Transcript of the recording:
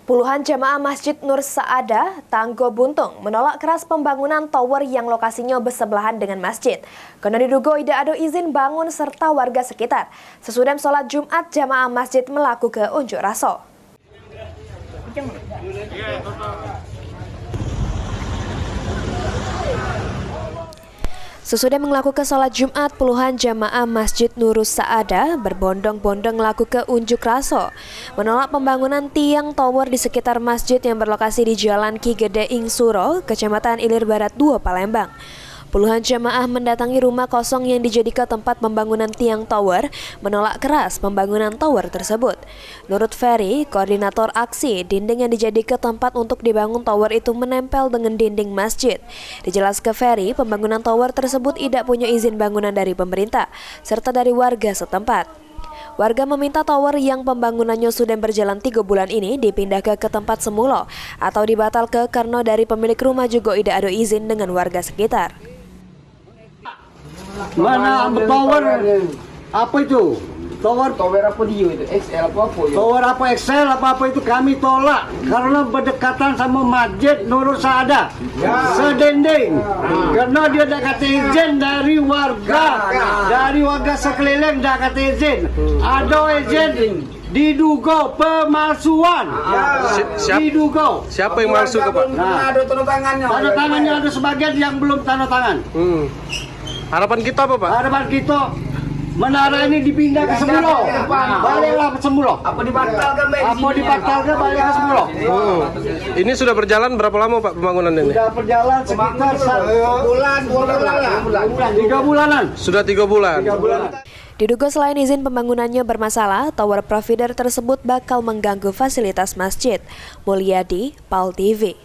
Puluhan jamaah Masjid Nur Saadah, Tanggo Buntung menolak keras pembangunan tower yang lokasinya bersebelahan dengan masjid. Karena diduga tidak ada izin bangun serta warga sekitar. Sesudah sholat Jumat, jamaah masjid melakukan unjuk rasa. Sesudah melakukan sholat Jumat, puluhan jamaah Masjid Nur Saadah berbondong-bondong melakukan unjuk rasa menolak pembangunan tiang tower di sekitar masjid yang berlokasi di Jalan Ki Gede Ing Suro, Kecamatan Ilir Barat 2, Palembang. Puluhan jamaah mendatangi rumah kosong yang dijadikan tempat pembangunan tiang tower, menolak keras pembangunan tower tersebut. Menurut Ferry, koordinator aksi, dinding yang dijadikan tempat untuk dibangun tower itu menempel dengan dinding masjid. Dijelaskan Ferry, pembangunan tower tersebut tidak punya izin bangunan dari pemerintah, serta dari warga setempat. Warga meminta tower yang pembangunannya sudah berjalan 3 bulan ini dipindahkan ke tempat semula atau dibatalkan karena dari pemilik rumah juga tidak ada izin dengan warga sekitar. Mana tower? Apa itu? Tower apa dia itu? XL apa ya? Tower apa XL apa itu kami tolak karena berdekatan sama Masjid Nur Saadah. Sedending. Karena dia tidak kata izin dari warga sekeliling tidak kata izin. Ada izin diduga pemalsuan. Diduga. Siapa yang malsu ke Pak? Nah, Ada tanda tangannya. tanda tangannya ada sebagian yang belum tanda tangan. Harapan kita apa Pak? Harapan kita menara ini dipindah ke Semula. Baliklah ke Semula. Apa dibatalkan Mbak? Apa dibatalkan balik ke Semula. Ini sudah berjalan berapa lama Pak pembangunan ini? Sudah berjalan sekitar 2 bulan lah. 3 bulanan. Sudah 3 bulan. Diduga selain izin pembangunannya bermasalah, tower provider tersebut bakal mengganggu fasilitas masjid. Mulyadi, PAL TV.